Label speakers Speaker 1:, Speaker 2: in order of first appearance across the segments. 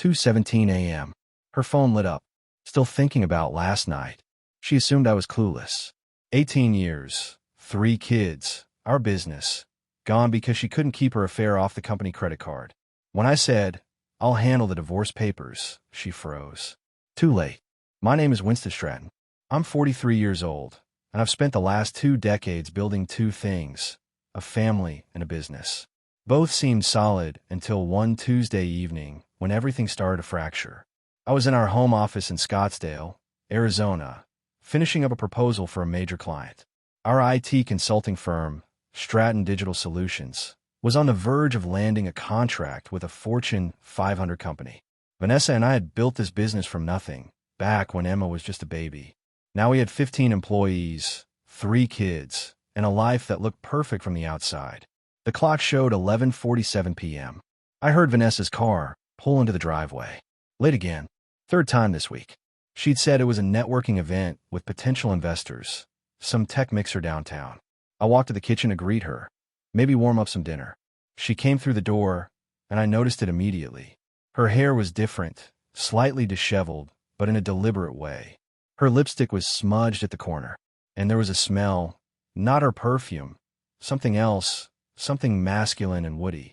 Speaker 1: 2:17 a.m. Her phone lit up. Still thinking about last night. She assumed I was clueless. 18 years, 3 kids, our business. Gone because she couldn't keep her affair off the company credit card. When I said, "I'll handle the divorce papers," she froze. Too late. My name is Winston Stratton. I'm 43 years old, and I've spent the last 2 decades building 2 things: a family and a business. Both seemed solid until one Tuesday evening when everything started to fracture. I was in our home office in Scottsdale, Arizona, finishing up a proposal for a major client. Our IT consulting firm, Stratton Digital Solutions, was on the verge of landing a contract with a Fortune 500 company. Vanessa and I had built this business from nothing, back when Emma was just a baby. Now we had 15 employees, 3 kids, and a life that looked perfect from the outside. The clock showed 11:47 p.m. I heard Vanessa's car pull into the driveway. Late again. 3rd time this week. She'd said it was a networking event with potential investors, some tech mixer downtown. I walked to the kitchen to greet her, maybe warm up some dinner. She came through the door, and I noticed it immediately. Her hair was different, slightly disheveled, but in a deliberate way. Her lipstick was smudged at the corner, and there was a smell, not her perfume, something else, something masculine and woody.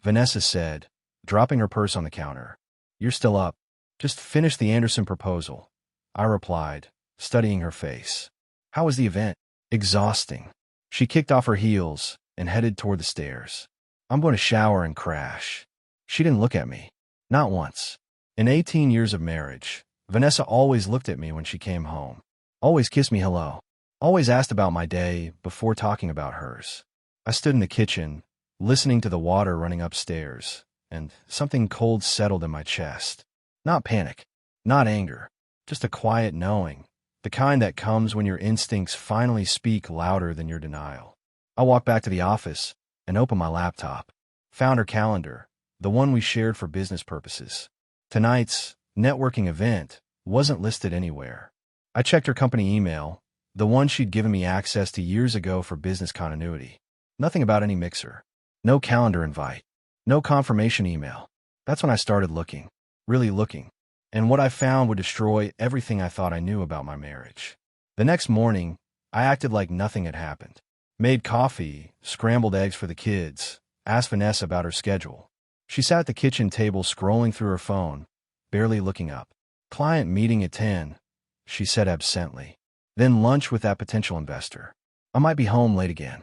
Speaker 1: Vanessa said, dropping her purse on the counter, "You're still up. Just finished the Anderson proposal." I replied, studying her face. "How was the event?" "Exhausting." She kicked off her heels and headed toward the stairs. "I'm going to shower and crash." She didn't look at me. Not once. In 18 years of marriage, Vanessa always looked at me when she came home. Always kissed me hello. Always asked about my day before talking about hers. I stood in the kitchen, listening to the water running upstairs, and something cold settled in my chest. Not panic, not anger, just a quiet knowing, the kind that comes when your instincts finally speak louder than your denial. I walked back to the office and opened my laptop. Found her calendar, the one we shared for business purposes. Tonight's networking event wasn't listed anywhere. I checked her company email, the one she'd given me access to years ago for business continuity. Nothing about any mixer. No calendar invite. No confirmation email. That's when I started looking. Really looking. And what I found would destroy everything I thought I knew about my marriage. The next morning, I acted like nothing had happened. Made coffee, scrambled eggs for the kids, asked Vanessa about her schedule. She sat at the kitchen table scrolling through her phone, barely looking up. "Client meeting at 10, she said absently. "Then lunch with that potential investor. I might be home late again."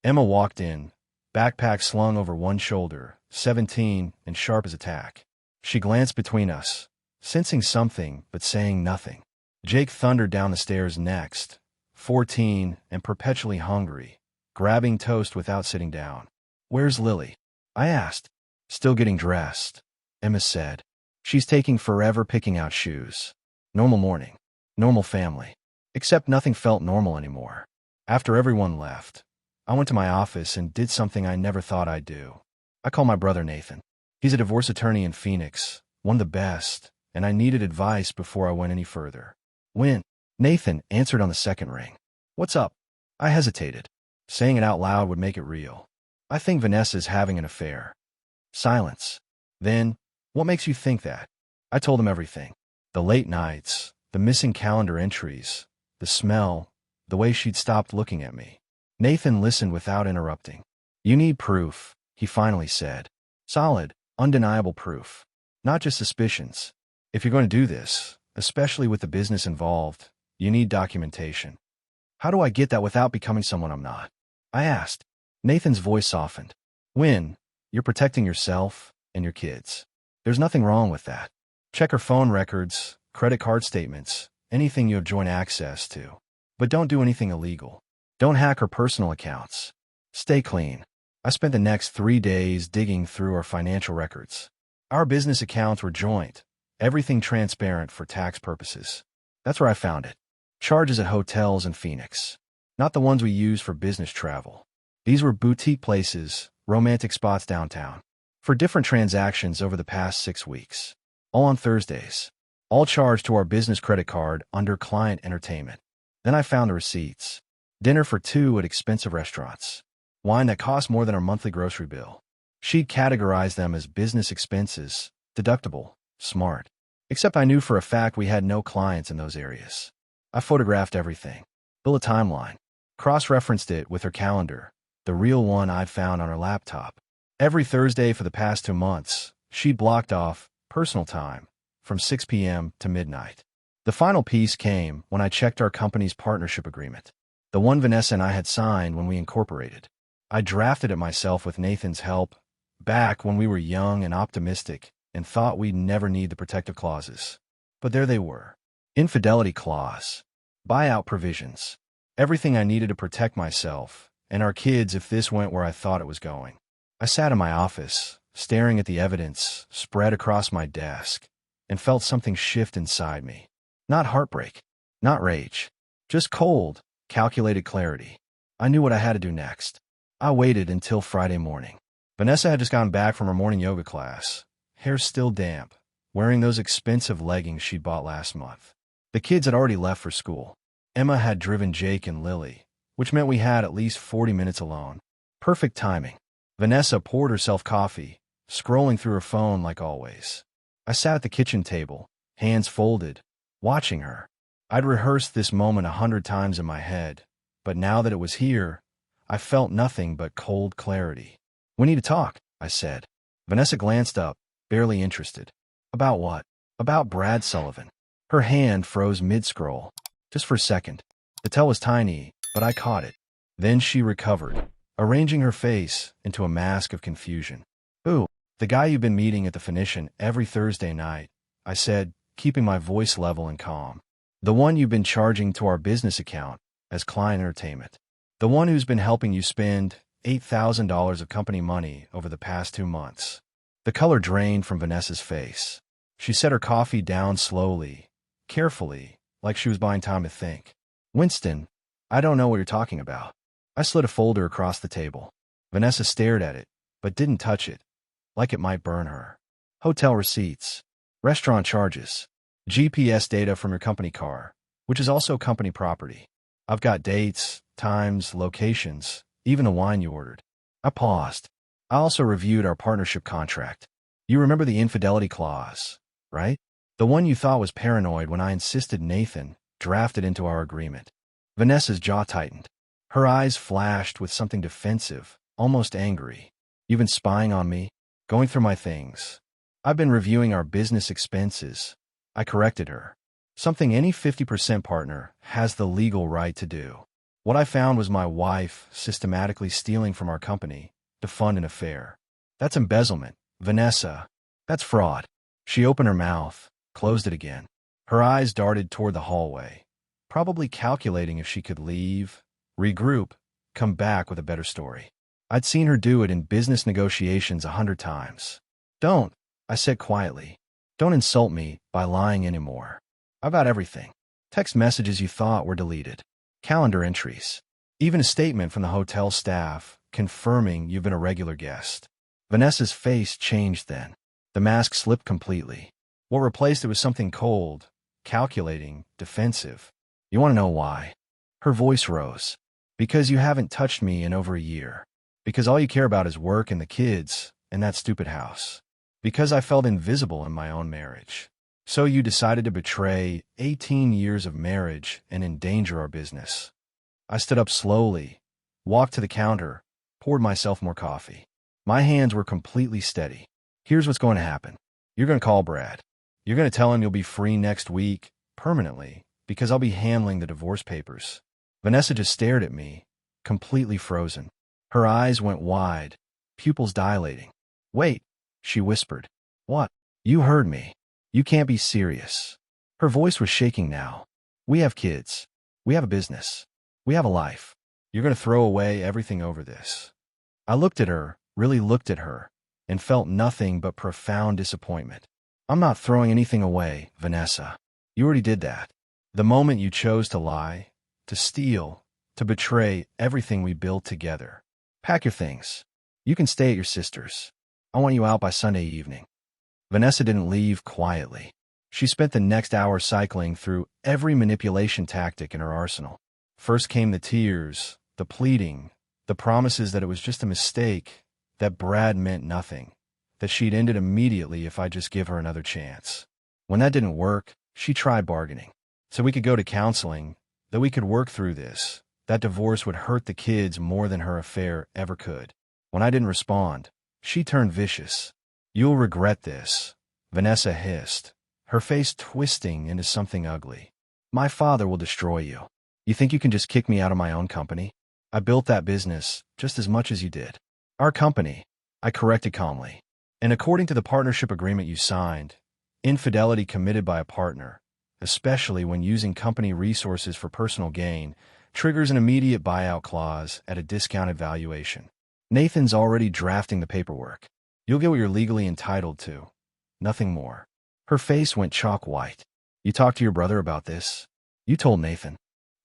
Speaker 1: Emma walked in, backpack slung over one shoulder, 17 and sharp as a tack. She glanced between us, sensing something but saying nothing. Jake thundered down the stairs next, 14 and perpetually hungry, grabbing toast without sitting down. "Where's Lily?" I asked. "Still getting dressed," Emma said. "She's taking forever picking out shoes." Normal morning. Normal family. Except nothing felt normal anymore. After everyone left, I went to my office and did something I never thought I'd do. I called my brother Nathan. He's a divorce attorney in Phoenix, one of the best, and I needed advice before I went any further. "When?" Nathan answered on the second ring. "What's up?" I hesitated. Saying it out loud would make it real. "I think Vanessa's having an affair." Silence. Then, "What makes you think that?" I told him everything. The late nights, the missing calendar entries, the smell, the way she'd stopped looking at me. Nathan listened without interrupting. "You need proof," he finally said. "Solid, undeniable proof. Not just suspicions. If you're going to do this, especially with the business involved, you need documentation." "How do I get that without becoming someone I'm not?" I asked. Nathan's voice softened. "When you're protecting yourself and your kids. There's nothing wrong with that. Check her phone records, credit card statements, anything you have joint access to. But don't do anything illegal. Don't hack her personal accounts. Stay clean." I spent the next 3 days digging through our financial records. Our business accounts were joint, everything transparent for tax purposes. That's where I found it. Charges at hotels in Phoenix. Not the ones we use for business travel. These were boutique places, romantic spots downtown. For different transactions over the past 6 weeks. All on Thursdays. All charged to our business credit card under client entertainment. Then I found the receipts. Dinner for 2 at expensive restaurants. Wine that cost more than our monthly grocery bill. She'd categorized them as business expenses, deductible, smart. Except I knew for a fact we had no clients in those areas. I photographed everything, built a timeline, cross-referenced it with her calendar, the real one I'd found on her laptop. Every Thursday for the past 2 months, she'd blocked off personal time from 6 p.m. to midnight. The final piece came when I checked our company's partnership agreement, the one Vanessa and I had signed when we incorporated. I drafted it myself with Nathan's help, back when we were young and optimistic and thought we'd never need the protective clauses. But there they were. Infidelity clause, buyout provisions, everything I needed to protect myself and our kids if this went where I thought it was going. I sat in my office, staring at the evidence spread across my desk, and felt something shift inside me. Not heartbreak, not rage, just cold, calculated clarity. I knew what I had to do next. I waited until Friday morning. Vanessa had just gotten back from her morning yoga class, hair still damp, wearing those expensive leggings she'd bought last month. The kids had already left for school. Emma had driven Jake and Lily, which meant we had at least 40 minutes alone. Perfect timing. Vanessa poured herself coffee, scrolling through her phone like always. I sat at the kitchen table, hands folded, watching her. I'd rehearsed this moment 100 times in my head, but now that it was here, I felt nothing but cold clarity. "We need to talk," I said. Vanessa glanced up, barely interested. "About what?" "About Brad Sullivan." Her hand froze mid-scroll, just for a second. The tell was tiny, but I caught it. Then she recovered, arranging her face into a mask of confusion. "Who?" "The guy you've been meeting at the Phoenician every Thursday night," I said, keeping my voice level and calm. "The one you've been charging to our business account as client entertainment. The one who's been helping you spend $8,000 of company money over the past 2 months. The color drained from Vanessa's face. She set her coffee down slowly, carefully, like she was buying time to think. "Winston, I don't know what you're talking about." I slid a folder across the table. Vanessa stared at it, but didn't touch it, like it might burn her. "Hotel receipts, restaurant charges, GPS data from your company car, which is also company property. I've got dates, times, locations, even the wine you ordered." I paused. "I also reviewed our partnership contract. You remember the infidelity clause, right? The one you thought was paranoid when I insisted Nathan draft it into our agreement." Vanessa's jaw tightened. Her eyes flashed with something defensive, almost angry. "You've been spying on me, going through my things." "I've been reviewing our business expenses," I corrected her. "Something any 50% partner has the legal right to do." What I found was my wife systematically stealing from our company to fund an affair. "That's embezzlement, Vanessa. That's fraud." She opened her mouth, closed it again. Her eyes darted toward the hallway, probably calculating if she could leave, regroup, come back with a better story. I'd seen her do it in business negotiations 100 times. "Don't," I said quietly. "Don't insult me by lying anymore. About everything. Text messages you thought were deleted. Calendar entries. Even a statement from the hotel staff confirming you've been a regular guest." Vanessa's face changed then. The mask slipped completely. What replaced it was something cold, calculating, defensive. "You want to know why?" Her voice rose. "Because you haven't touched me in over a year. Because all you care about is work and the kids and that stupid house. Because I felt invisible in my own marriage. So you decided to betray 18 years of marriage and endanger our business." I stood up slowly, walked to the counter, poured myself more coffee. My hands were completely steady. "Here's what's going to happen. You're going to call Brad. You're going to tell him you'll be free next week, permanently, because I'll be handling the divorce papers." Vanessa just stared at me, completely frozen. Her eyes went wide, pupils dilating. "Wait," she whispered. "What?" "You heard me. You can't be serious." Her voice was shaking now. "We have kids. We have a business. We have a life. You're going to throw away everything over this." I looked at her, really looked at her, and felt nothing but profound disappointment. "I'm not throwing anything away, Vanessa. You already did that. The moment you chose to lie, to steal, to betray everything we built together. Pack your things. You can stay at your sister's. I want you out by Sunday evening." Vanessa didn't leave quietly. She spent the next hour cycling through every manipulation tactic in her arsenal. First came the tears, the pleading, the promises that it was just a mistake, that Brad meant nothing, that she'd end it immediately if I just give her another chance. When that didn't work, she tried bargaining. So we could go to counseling, that we could work through this. That divorce would hurt the kids more than her affair ever could. When I didn't respond, she turned vicious. "You'll regret this," Vanessa hissed, her face twisting into something ugly. "My father will destroy you. You think you can just kick me out of my own company? I built that business just as much as you did." "Our company," I corrected calmly. "And according to the partnership agreement you signed, infidelity committed by a partner, especially when using company resources for personal gain, triggers an immediate buyout clause at a discounted valuation. Nathan's already drafting the paperwork. You'll get what you're legally entitled to. Nothing more." Her face went chalk white. "You talked to your brother about this?" "You told Nathan."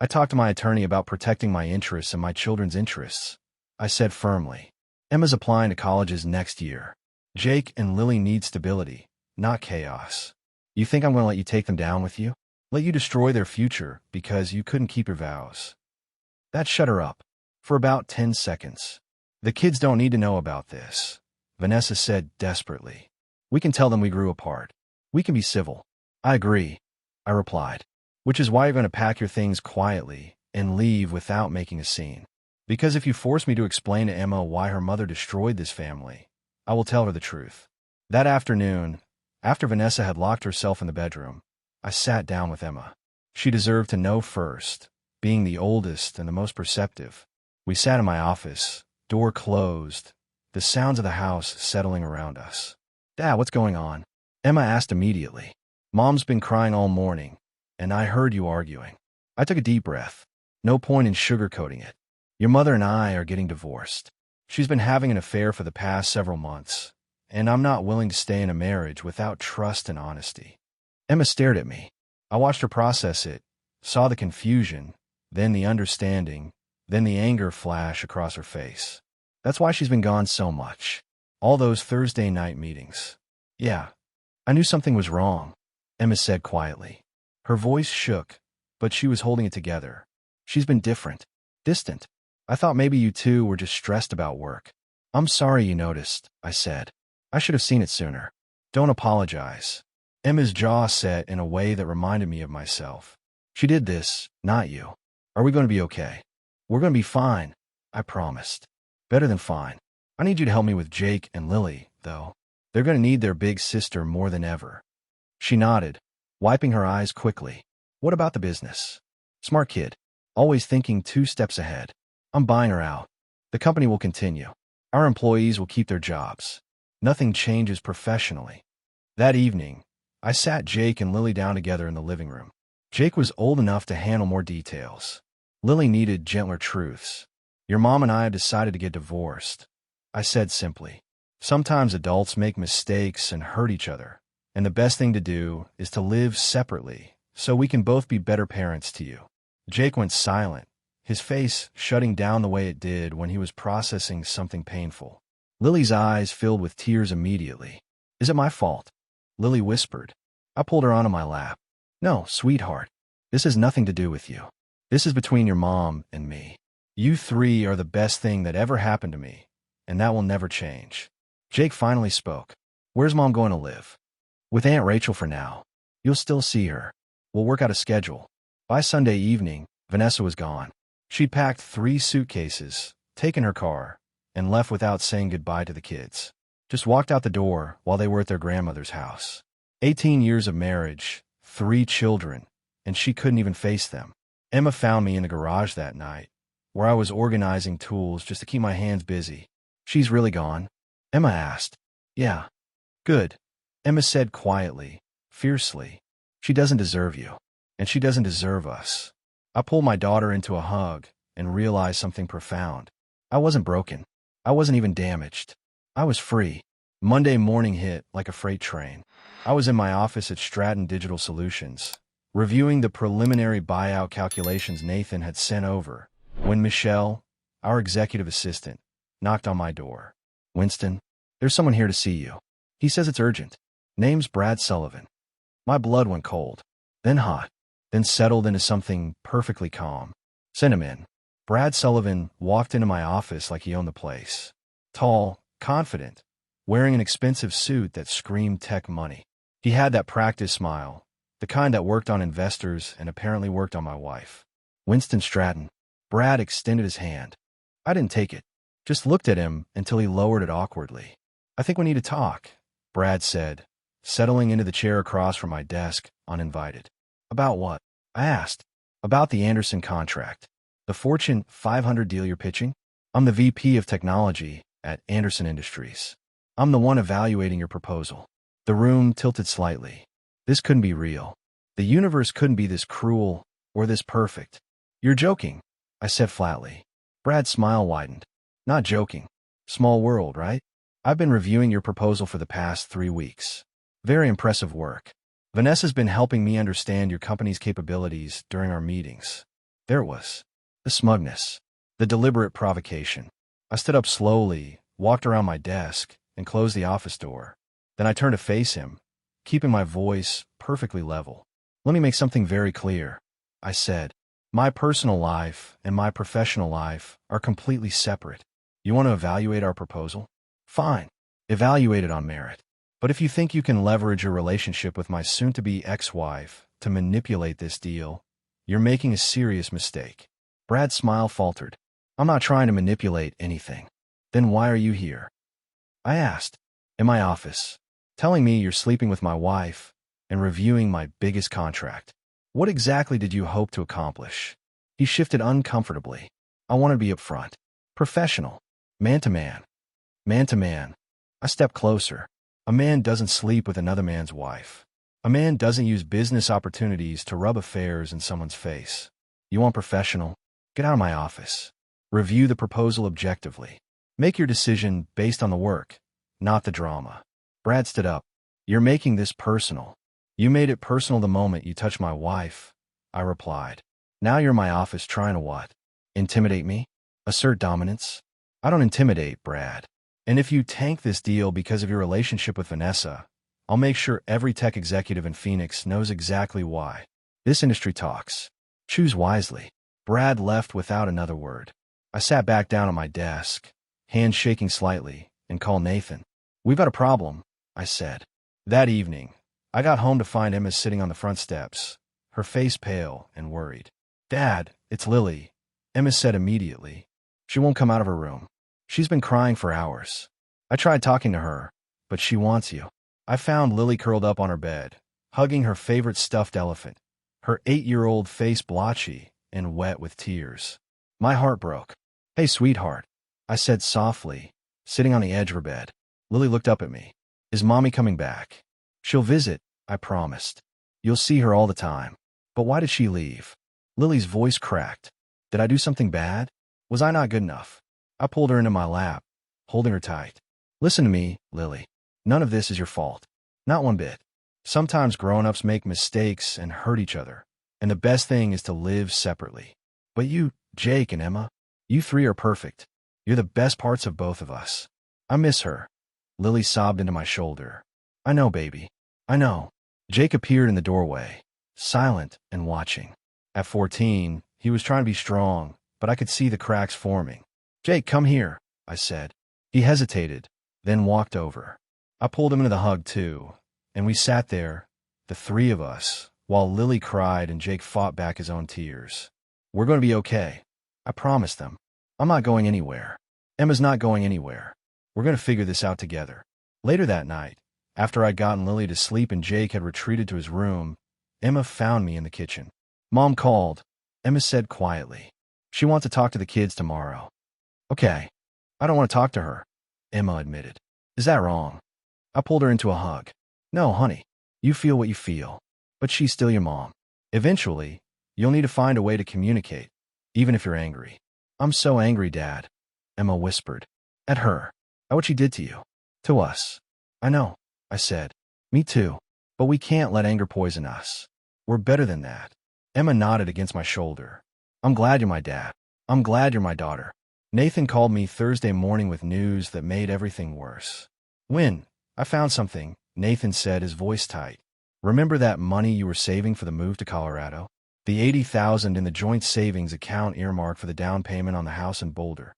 Speaker 1: "I talked to my attorney about protecting my interests and my children's interests," I said firmly. "Emma's applying to colleges next year. Jake and Lily need stability, not chaos. You think I'm going to let you take them down with you? Let you destroy their future because you couldn't keep your vows?" That shut her up. For about 10 seconds. "The kids don't need to know about this," Vanessa said desperately. "We can tell them we grew apart. We can be civil." "I agree," I replied. "Which is why you're going to pack your things quietly and leave without making a scene. Because if you force me to explain to Emma why her mother destroyed this family, I will tell her the truth." That afternoon, after Vanessa had locked herself in the bedroom, I sat down with Emma. She deserved to know first, being the oldest and the most perceptive. We sat in my office, door closed, the sounds of the house settling around us. "Dad, what's going on?" Emma asked immediately. "Mom's been crying all morning, and I heard you arguing." I took a deep breath. No point in sugarcoating it. "Your mother and I are getting divorced. She's been having an affair for the past several months, and I'm not willing to stay in a marriage without trust and honesty." Emma stared at me. I watched her process it, saw the confusion, then the understanding, then the anger flash across her face. "That's why she's been gone so much. All those Thursday night meetings." "Yeah, I knew something was wrong," Emma said quietly. Her voice shook, but she was holding it together. "She's been different, distant. I thought maybe you two were just stressed about work." "I'm sorry you noticed," I said. "I should have seen it sooner." "Don't apologize." Emma's jaw set in a way that reminded me of myself. "She did this, not you. Are we going to be okay?" "We're going to be fine," I promised. "Better than fine. I need you to help me with Jake and Lily, though. They're going to need their big sister more than ever." She nodded, wiping her eyes quickly. "What about the business?" "Smart kid. Always thinking 2 steps ahead. I'm buying her out. The company will continue. Our employees will keep their jobs. Nothing changes professionally." That evening, I sat Jake and Lily down together in the living room. Jake was old enough to handle more details. Lily needed gentler truths. "Your mom and I have decided to get divorced," I said simply. "Sometimes adults make mistakes and hurt each other, and the best thing to do is to live separately so we can both be better parents to you." Jake went silent, his face shutting down the way it did when he was processing something painful. Lily's eyes filled with tears immediately. "Is it my fault?" Lily whispered. I pulled her onto my lap. "No, sweetheart. This has nothing to do with you. This is between your mom and me. You 3 are the best thing that ever happened to me, and that will never change." Jake finally spoke. "Where's Mom going to live?" "With Aunt Rachel for now. You'll still see her. We'll work out a schedule." By Sunday evening, Vanessa was gone. She'd packed 3 suitcases, taken her car, and left without saying goodbye to the kids. Just walked out the door while they were at their grandmother's house. 18 years of marriage, 3 children, and she couldn't even face them. Emma found me in the garage that night, where I was organizing tools just to keep my hands busy. "She's really gone?" Emma asked. "Yeah." "Good," Emma said quietly, fiercely. "She doesn't deserve you, and she doesn't deserve us." I pulled my daughter into a hug and realized something profound. I wasn't broken. I wasn't even damaged. I was free. Monday morning hit like a freight train. I was in my office at Stratton Digital Solutions, reviewing the preliminary buyout calculations Nathan had sent over, when Michelle, our executive assistant, knocked on my door. "Winston, there's someone here to see you. He says it's urgent. Name's Brad Sullivan." My blood went cold, then hot, then settled into something perfectly calm. "Send him in." Brad Sullivan walked into my office like he owned the place. Tall, confident, wearing an expensive suit that screamed tech money. He had that practice smile, the kind that worked on investors and apparently worked on my wife. Winston Stratton. Brad extended his hand. I didn't take it, just looked at him until he lowered it awkwardly. I think we need to talk, Brad said, settling into the chair across from my desk, uninvited. About what? I asked. About the Anderson contract. The Fortune 500 deal you're pitching? I'm the VP of Technology at Anderson Industries. I'm the one evaluating your proposal. The room tilted slightly. This couldn't be real. The universe couldn't be this cruel or this perfect. You're joking, I said flatly. Brad's smile widened. Not joking. Small world, right? I've been reviewing your proposal for the past 3 weeks. Very impressive work. Vanessa's been helping me understand your company's capabilities during our meetings. There it was. The smugness. The deliberate provocation. I stood up slowly, walked around my desk, and closed the office door. Then I turned to face him, keeping my voice perfectly level. Let me make something very clear, I said. My personal life and my professional life are completely separate. You want to evaluate our proposal? Fine. Evaluate it on merit. But if you think you can leverage your relationship with my soon-to-be ex-wife to manipulate this deal, you're making a serious mistake. Brad's smile faltered. I'm not trying to manipulate anything. Then why are you here? I asked. In my office, telling me you're sleeping with my wife and reviewing my biggest contract. What exactly did you hope to accomplish? He shifted uncomfortably. I want to be upfront. Professional. Man to man. Man to man. I stepped closer. A man doesn't sleep with another man's wife. A man doesn't use business opportunities to rub affairs in someone's face. You want professional? Get out of my office. Review the proposal objectively. Make your decision based on the work, not the drama. Brad stood up. You're making this personal. You made it personal the moment you touched my wife, I replied. Now you're in my office trying to what? Intimidate me? Assert dominance? I don't intimidate, Brad. And if you tank this deal because of your relationship with Vanessa, I'll make sure every tech executive in Phoenix knows exactly why. This industry talks. Choose wisely. Brad left without another word. I sat back down at my desk, hands shaking slightly, and called Nathan. We've got a problem, I said. That evening, I got home to find Emma sitting on the front steps, her face pale and worried. Dad, it's Lily, Emma said immediately. She won't come out of her room. She's been crying for hours. I tried talking to her, but she wants you. I found Lily curled up on her bed, hugging her favorite stuffed elephant, her 8-year-old face blotchy and wet with tears. My heart broke. Hey, sweetheart, I said softly, sitting on the edge of her bed. Lily looked up at me. Is Mommy coming back? She'll visit, I promised. You'll see her all the time. But why did she leave? Lily's voice cracked. Did I do something bad? Was I not good enough? I pulled her into my lap, holding her tight. Listen to me, Lily. None of this is your fault. Not one bit. Sometimes grown-ups make mistakes and hurt each other, and the best thing is to live separately. But you, Jake and Emma, you 3 are perfect. You're the best parts of both of us. I miss her. Lily sobbed into my shoulder. I know, baby. I know. Jake appeared in the doorway, silent and watching. At 14, he was trying to be strong, but I could see the cracks forming. Jake, come here, I said. He hesitated, then walked over. I pulled him into the hug, too, and we sat there, the 3 of us, while Lily cried and Jake fought back his own tears. We're going to be okay. I promised them. I'm not going anywhere. Emma's not going anywhere. We're going to figure this out together. Later that night, after I'd gotten Lily to sleep and Jake had retreated to his room, Emma found me in the kitchen. Mom called, Emma said quietly. She wants to talk to the kids tomorrow. Okay. I don't want to talk to her, Emma admitted. Is that wrong? I pulled her into a hug. No, honey. You feel what you feel. But she's still your mom. Eventually, you'll need to find a way to communicate, even if you're angry. I'm so angry, Dad, Emma whispered. At her. At what she did to you. To us. I know, I said. Me too. But we can't let anger poison us. We're better than that. Emma nodded against my shoulder. I'm glad you're my dad. I'm glad you're my daughter. Nathan called me Thursday morning with news that made everything worse. When? I found something, Nathan said, his voice tight. Remember that money you were saving for the move to Colorado? The $80,000 in the joint savings account earmarked for the down payment on the house in Boulder.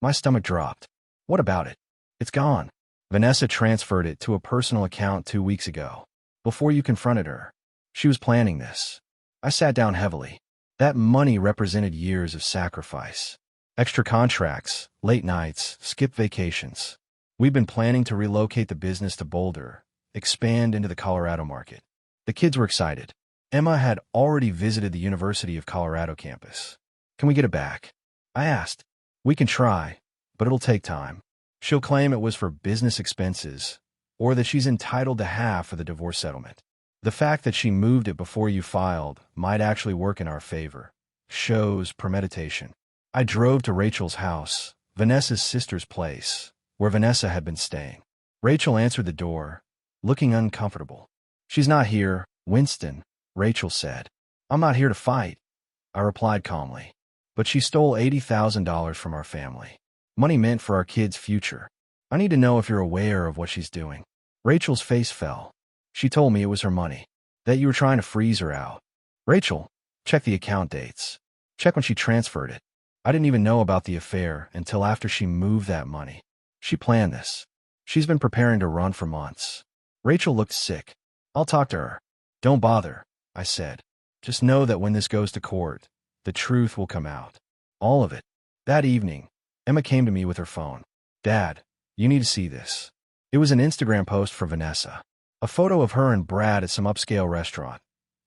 Speaker 1: My stomach dropped. What about it? It's gone. Vanessa transferred it to a personal account 2 weeks ago. Before you confronted her, she was planning this. I sat down heavily. That money represented years of sacrifice. Extra contracts, late nights, skipped vacations. We've been planning to relocate the business to Boulder, expand into the Colorado market. The kids were excited. Emma had already visited the University of Colorado campus. Can we get it back? I asked. We can try, but it'll take time. She'll claim it was for business expenses, or that she's entitled to half for the divorce settlement. The fact that she moved it before you filed might actually work in our favor. Shows premeditation. I drove to Rachel's house, Vanessa's sister's place, where Vanessa had been staying. Rachel answered the door, looking uncomfortable. She's not here, Winston, Rachel said. I'm not here to fight, I replied calmly. But she stole $80,000 from our family. Money meant for our kids' future. I need to know if you're aware of what she's doing. Rachel's face fell. She told me it was her money, that you were trying to freeze her out. Rachel, check the account dates. Check when she transferred it. I didn't even know about the affair until after she moved that money. She planned this. She's been preparing to run for months. Rachel looked sick. I'll talk to her. Don't bother, I said. Just know that when this goes to court, the truth will come out. All of it. That evening, Emma came to me with her phone. Dad, you need to see this. It was an Instagram post for Vanessa. A photo of her and Brad at some upscale restaurant.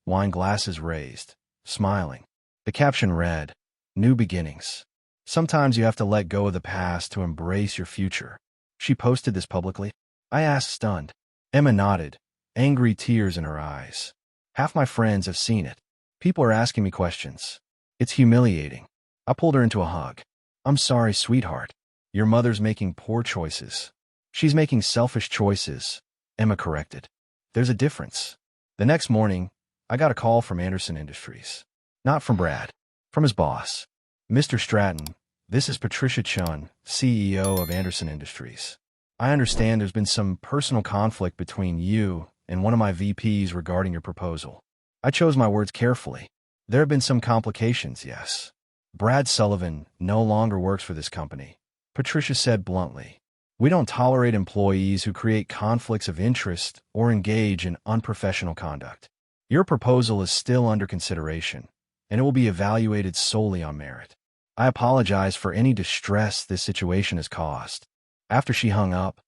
Speaker 1: Wine glasses raised, smiling. The caption read, New beginnings. Sometimes you have to let go of the past to embrace your future. She posted this publicly. I asked, stunned. Emma nodded, angry tears in her eyes. Half my friends have seen it. People are asking me questions. It's humiliating. I pulled her into a hug. I'm sorry, sweetheart. Your mother's making poor choices. She's making selfish choices, Emma corrected. There's a difference. The next morning, I got a call from Anderson Industries. Not from Brad. From his boss. Mr. Stratton, this is Patricia Chun, CEO of Anderson Industries. I understand there's been some personal conflict between you and one of my VPs regarding your proposal. I chose my words carefully. There have been some complications, yes. Brad Sullivan no longer works for this company, Patricia said bluntly. We don't tolerate employees who create conflicts of interest or engage in unprofessional conduct. Your proposal is still under consideration, and it will be evaluated solely on merit. I apologize for any distress this situation has caused. After she hung up,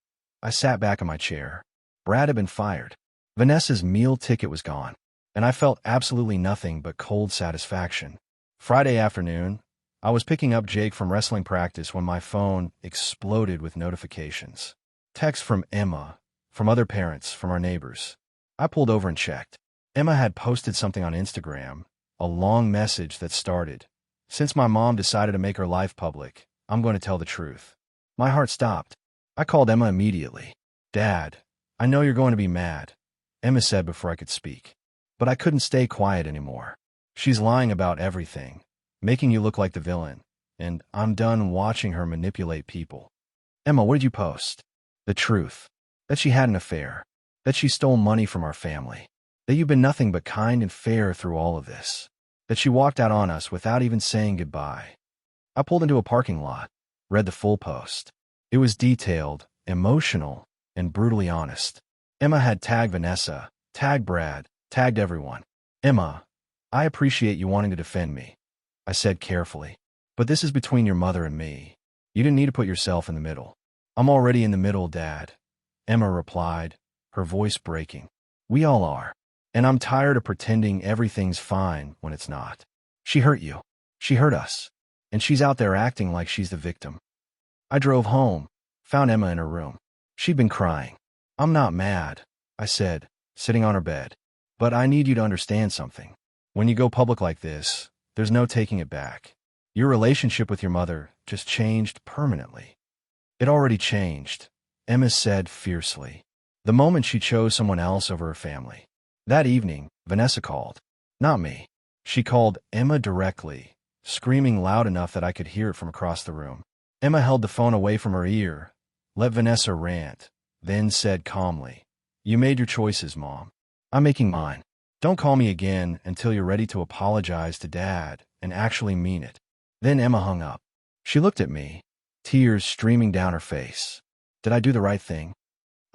Speaker 1: I sat back in my chair. Brad had been fired. Vanessa's meal ticket was gone, and I felt absolutely nothing but cold satisfaction. Friday afternoon, I was picking up Jake from wrestling practice when my phone exploded with notifications. Texts from Emma, from other parents, from our neighbors. I pulled over and checked. Emma had posted something on Instagram, a long message that started, Since my mom decided to make her life public, I'm going to tell the truth. My heart stopped. I called Emma immediately. Dad, I know you're going to be mad, Emma said before I could speak. But I couldn't stay quiet anymore. She's lying about everything, making you look like the villain, and I'm done watching her manipulate people. Emma, what did you post? The truth. That she had an affair. That she stole money from our family. That you've been nothing but kind and fair through all of this. That she walked out on us without even saying goodbye. I pulled into a parking lot, read the full post. It was detailed, emotional, and brutally honest. Emma had tagged Vanessa, tagged Brad, tagged everyone. Emma, I appreciate you wanting to defend me, I said carefully. But this is between your mother and me. You didn't need to put yourself in the middle. I'm already in the middle, Dad, Emma replied, her voice breaking. We all are. And I'm tired of pretending everything's fine when it's not. She hurt you. She hurt us. And she's out there acting like she's the victim. I drove home, found Emma in her room. She'd been crying. I'm not mad, I said, sitting on her bed. But I need you to understand something. When you go public like this, there's no taking it back. Your relationship with your mother just changed permanently. It already changed, Emma said fiercely. The moment she chose someone else over her family. That evening, Vanessa called. Not me. She called Emma directly, screaming loud enough that I could hear it from across the room. Emma held the phone away from her ear, let Vanessa rant, then said calmly, You made your choices, Mom. I'm making mine. Don't call me again until you're ready to apologize to Dad and actually mean it. Then Emma hung up. She looked at me, tears streaming down her face. Did I do the right thing?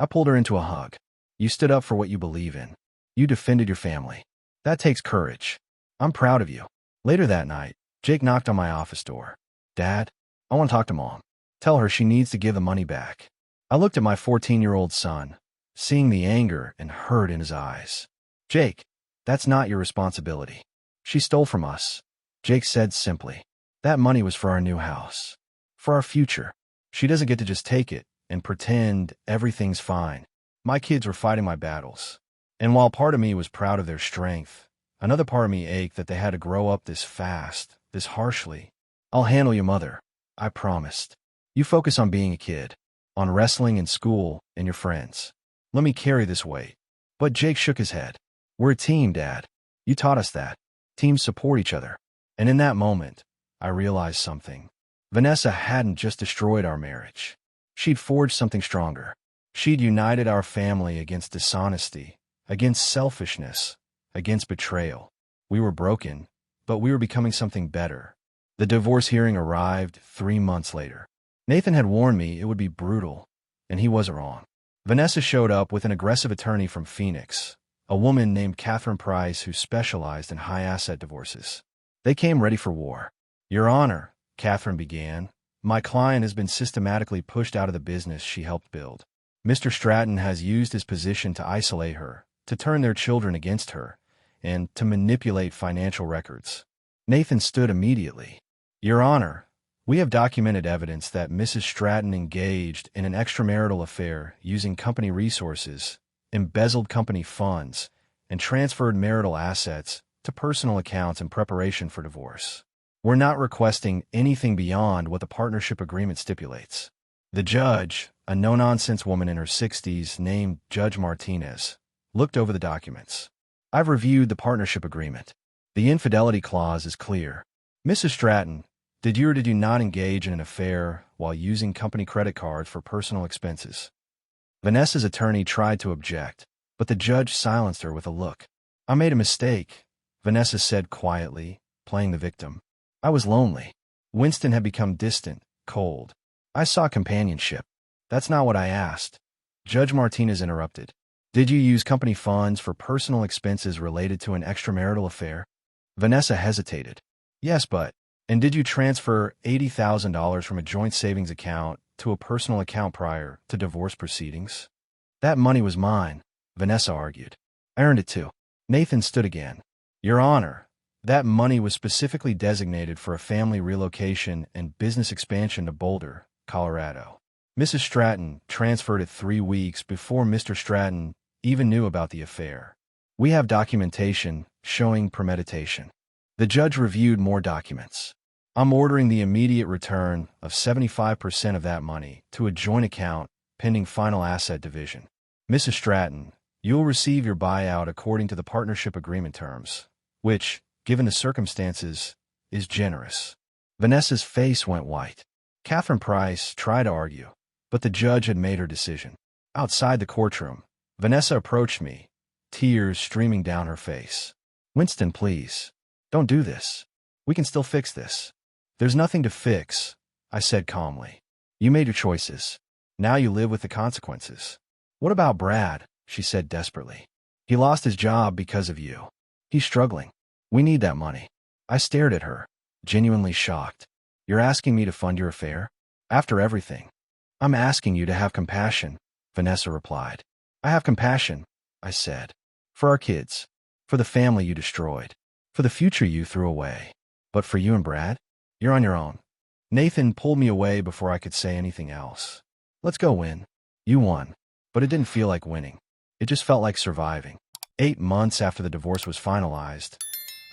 Speaker 1: I pulled her into a hug. You stood up for what you believe in. You defended your family. That takes courage. I'm proud of you. Later that night, Jake knocked on my office door. Dad, I want to talk to Mom. Tell her she needs to give the money back. I looked at my 14-year-old son, seeing the anger and hurt in his eyes. Jake, that's not your responsibility. She stole from us. Jake said simply. That money was for our new house. For our future. She doesn't get to just take it and pretend everything's fine. My kids were fighting my battles. And while part of me was proud of their strength, another part of me ached that they had to grow up this fast, this harshly. I'll handle you, Mother. I promised. You focus on being a kid, on wrestling and school and your friends. Let me carry this weight. But Jake shook his head. We're a team, Dad. You taught us that. Teams support each other. And in that moment, I realized something. Vanessa hadn't just destroyed our marriage. She'd forged something stronger. She'd united our family against dishonesty, against selfishness, against betrayal. We were broken, but we were becoming something better. The divorce hearing arrived 3 months later. Nathan had warned me it would be brutal, and he wasn't wrong. Vanessa showed up with an aggressive attorney from Phoenix, a woman named Catherine Price who specialized in high-asset divorces. They came ready for war. Your Honor, Catherine began, my client has been systematically pushed out of the business she helped build. Mr. Stratton has used his position to isolate her, to turn their children against her, and to manipulate financial records. Nathan stood immediately. Your Honor, we have documented evidence that Mrs. Stratton engaged in an extramarital affair using company resources, embezzled company funds, and transferred marital assets to personal accounts in preparation for divorce. We're not requesting anything beyond what the partnership agreement stipulates. The judge, a no-nonsense woman in her 60s named Judge Martinez, looked over the documents. I've reviewed the partnership agreement. The infidelity clause is clear. Mrs. Stratton, did you or did you not engage in an affair while using company credit cards for personal expenses? Vanessa's attorney tried to object, but the judge silenced her with a look. I made a mistake, Vanessa said quietly, playing the victim. I was lonely. Winston had become distant, cold. I saw companionship. That's not what I asked. Judge Martinez interrupted. Did you use company funds for personal expenses related to an extramarital affair? Vanessa hesitated. Yes, but... And did you transfer $80,000 from a joint savings account to a personal account prior to divorce proceedings? That money was mine, Vanessa argued. I earned it too. Nathan stood again. Your Honor, that money was specifically designated for a family relocation and business expansion to Boulder, Colorado. Mrs. Stratton transferred it 3 weeks before Mr. Stratton even knew about the affair. We have documentation showing premeditation. The judge reviewed more documents. I'm ordering the immediate return of 75% of that money to a joint account pending final asset division. Mrs. Stratton, you'll receive your buyout according to the partnership agreement terms, which, given the circumstances, is generous. Vanessa's face went white. Catherine Price tried to argue, but the judge had made her decision. Outside the courtroom, Vanessa approached me, tears streaming down her face. Winston, please. Don't do this. We can still fix this. There's nothing to fix, I said calmly. You made your choices. Now you live with the consequences. What about Brad? She said desperately. He lost his job because of you. He's struggling. We need that money. I stared at her, genuinely shocked. You're asking me to fund your affair? After everything. I'm asking you to have compassion, Vanessa replied. I have compassion, I said. For our kids. For the family you destroyed. For the future you threw away. But for you and Brad? You're on your own. Nathan pulled me away before I could say anything else. Let's go win. You won. But it didn't feel like winning. It just felt like surviving. 8 months after the divorce was finalized,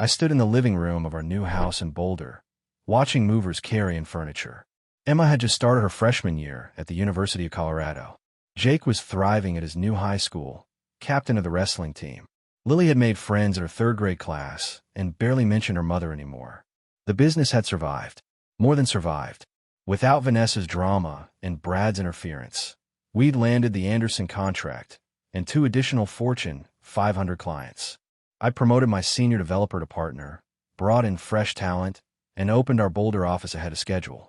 Speaker 1: I stood in the living room of our new house in Boulder, watching movers carry in furniture. Emma had just started her freshman year at the University of Colorado. Jake was thriving at his new high school, captain of the wrestling team. Lily had made friends at her 3rd grade class and barely mentioned her mother anymore. The business had survived. More than survived. Without Vanessa's drama and Brad's interference, we'd landed the Anderson contract and 2 additional Fortune 500 clients. I promoted my senior developer to partner, brought in fresh talent, and opened our Boulder office ahead of schedule.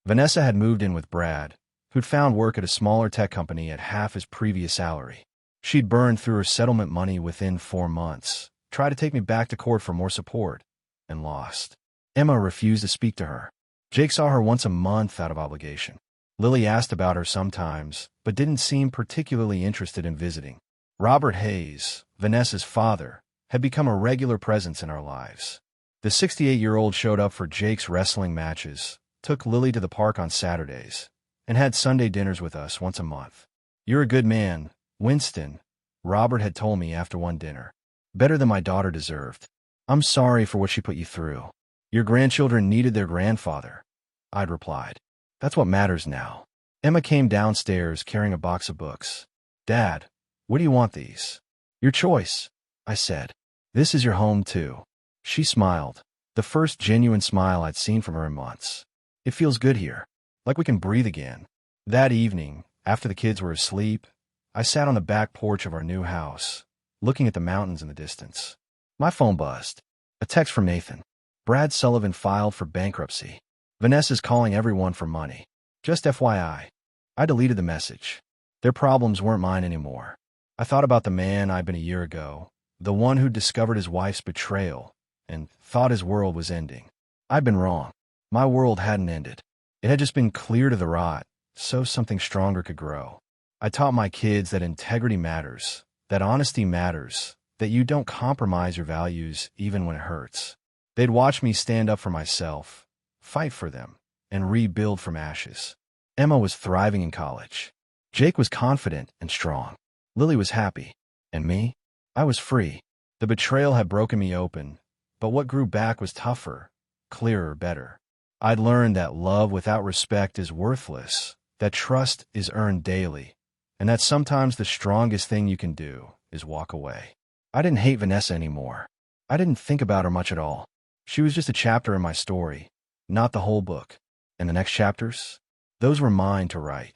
Speaker 1: Vanessa had moved in with Brad, who'd found work at a smaller tech company at half his previous salary. She'd burned through her settlement money within 4 months, tried to take me back to court for more support, and lost. Emma refused to speak to her. Jake saw her once a month out of obligation. Lily asked about her sometimes, but didn't seem particularly interested in visiting. Robert Hayes, Vanessa's father, had become a regular presence in our lives. The 68-year-old showed up for Jake's wrestling matches, took Lily to the park on Saturdays, and had Sunday dinners with us once a month. "You're a good man, Winston," Robert had told me after one dinner. "Better than my daughter deserved. I'm sorry for what she put you through. Your grandchildren needed their grandfather," I'd replied. "That's what matters now." Emma came downstairs carrying a box of books. "Dad, what do you want these?" "Your choice," I said. "This is your home, too." She smiled, the first genuine smile I'd seen from her in months. "It feels good here, like we can breathe again." That evening, after the kids were asleep, I sat on the back porch of our new house, looking at the mountains in the distance. My phone buzzed. A text from Nathan. "Brad Sullivan filed for bankruptcy. Vanessa's calling everyone for money. Just FYI." I deleted the message. Their problems weren't mine anymore. I thought about the man I'd been a year ago, the one who discovered his wife's betrayal and thought his world was ending. I'd been wrong. My world hadn't ended. It had just been cleared of the rot, so something stronger could grow. I taught my kids that integrity matters, that honesty matters, that you don't compromise your values even when it hurts. They'd watch me stand up for myself, fight for them, and rebuild from ashes. Emma was thriving in college. Jake was confident and strong. Lily was happy. And me? I was free. The betrayal had broken me open, but what grew back was tougher, clearer, better. I'd learned that love without respect is worthless, that trust is earned daily, and that sometimes the strongest thing you can do is walk away. I didn't hate Vanessa anymore. I didn't think about her much at all. She was just a chapter in my story, not the whole book. And the next chapters? Those were mine to write.